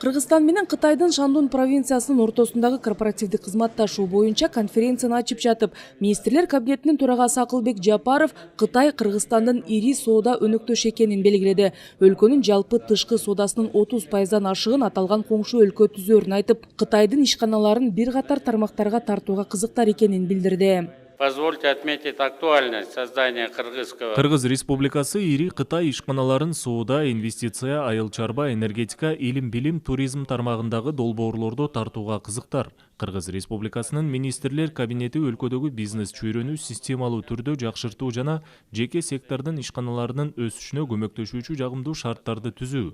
Кыргызстан менен Кытайдын Шандун провинциясынын ортосундагы корпоративдик кызматташуу боюнча конференцияны ачып жатып, министрлер кабинетинин төрагасы Акылбек Жапаров Кытай Кыргызстандын ири соода өнөктөш экенин белгиледи. Өлкөнүн жалпы тышкы соодасынын 30% ашыгын аталган коңшу өлкө түзөрүн айтып, Кытайдын ишканаларын бир катар тармактарга тартууга кызыктар экенин билдирди. Позвольте отметить актуальность создания кыргызского. Кыргыз Республикасы ири Кытай ишканаларын соода, инвестиция, айыл чарба, энергетика, илим-билим, туризм тармагындагы долбоорлорду тартууга кызыктар. Кыргыз Республикасынын министрлер кабинети өлкөдөгү бизнес чөйрөнү системалуу түрдө жакшыртуу жана жеке сектордун ишканаларынын өсүшүнө көмөктөшүүчү жагымдуу шарттарды түзүү.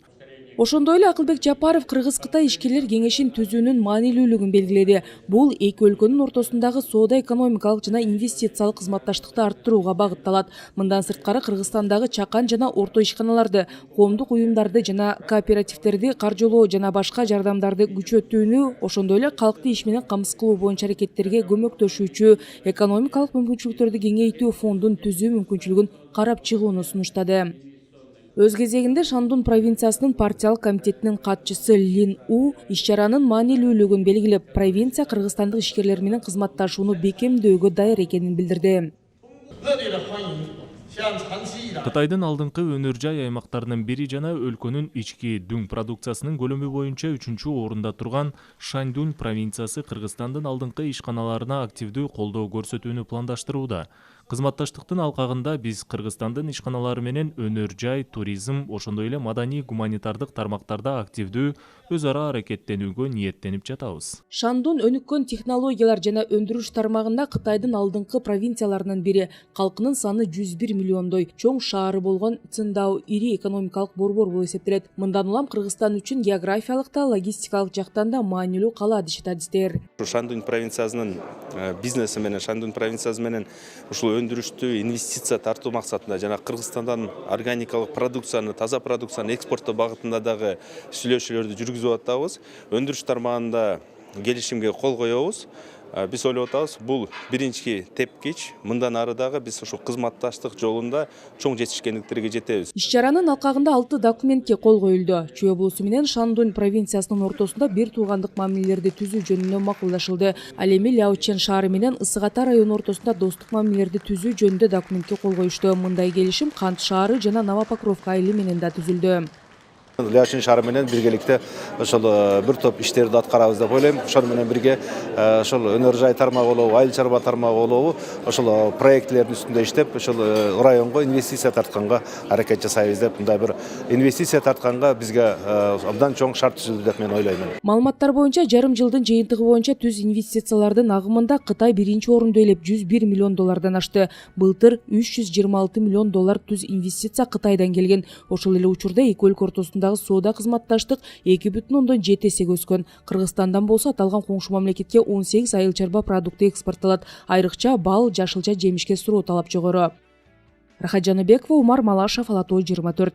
Ошондой эле Акылбек Жапаров Кыргыз-Кытай ишкерлер кеңешин түзүүнүн маанилүүлүгүн белгиледи. Бул эки өлкөнүн ортосундагы соода экономикалык жана инвестициялык кызматташтыкты арттырууга багытталат. Мындан сырткары Кыргызстандагы чакан жана орто ишканаларды, коомдук уюмдарды жана кооперативдерди каржылоо жана башка жардамдарды күчөтүүнү, ошондой эле калкты иш менен камсыз кылуу боюнча аракеттерге көмөктөшүүчү экономикалык мүмкүнчүлүктөрдү кеңейтүү фондун түзүү мүмкүнчүлүгүн карап чыгууну сунуштады. Өз кезегинде Шандун провинциясынын партиялык комитетинин катчысы Лин У иш-чаранын маанилүүлүгүн белгилеп, провинция кыргызстандык ишкерлер менен кызматташууну бекемдөөгө даяр экенин билдирди. Кытайдын алдыңкы өнөр жай аймактарынын бири жана өлкөнүн ички дүң продукциясынын көлөмү боюнча 3-чү орунда турган Шандун провинциясы Кыргызстандын алдыңкы ишканаларына активдүү колдоо көрсөтүүнү пландаштырууда. Кызматташтыктын алкагында биз Кыргызстандын ишканалары менен өнөр жай, туризм, ошондой эле маданий гуманитардык тармактарда активдүү өз ара аракеттенүүгө ниеттенип жатабыз. Шандун өнүккөн технологиялар жана өндүрүш тармагында Кытайдын алдыңкы провинцияларынын бири, калкынын саны 101 миллиондой, чоң шаары болгон Циндао ири экономикалык борбор болуп эсептелет. Мындан улам Кыргызстан үчүн географиялык да, логистикалык жактан да маанилүү кала дешет адистер. Шандун провинциясынын бизнеси менен, Шандун провинциясы менен ушул өндүрүштү инвестиция тартуу максатында жана Кыргызстандан органикалык продукцияны, таза продукцияны экспорттоо багытында дагы сүйлөшүүлөрдү жүргүзүп атабыз. Өндүрүш тармагында келишимге кол коебуз. Биз ойлоп атабыз, бул биринчи тепкич. Мындан ары дагы биз ушул кызматташтык жолунда чоң жетишкендиктерге жетебиз. Иш-чаранын алкагында 6 документке кол коюлду. Чүй облусу менен Шандун провинциясынын ортосунда бир туугандык мамилелерди түзүү жөнүндө макулдашылды. Ал эми Ляочен шаары менен Ысык-Ата району ортосунда достук мамилелерди түзүү жөнүндө документке кол коюшту. Мындай келишим Кант шаары жана Новопокровка айылы менен да түзүлдү. Ляшин шаары менен биргеликте ошол бир топ иштерди аткарабыз деп ойлойм. Ошол менен бирге ошол өнөр жай тармагы болобу, айыл чарба тармагы болобу, ошол проектлердин үстүндө иштеп, ошол районго инвестиция тартканга аракет жасайбыз деп, мындай бир инвестиция тартканга бизге абдан чоң шарт түзүлдү деп мен ойлойм. Маалыматтар боюнча жарым жылдын жыйынтыгы боюнча түз инвестициялардын агымында Кытай биринчи орунду ээлеп 101 миллион доллардан ашты. Былтыр 326 миллион доллар түз инвестиция Кытайдан келген. Ошол эле учурда эки өлкө ортосунда соода кызматташтык 2,7 эсеге өскөн. Кыргызстандан болсо аталган коңшу мамлекетке 18 айыл чарба продукты экспортталат. Айрыкча бал, жашылча жемишке суроо талап жогору. Рахат Жаныбекова, Умар Малашев, Ала Той 24.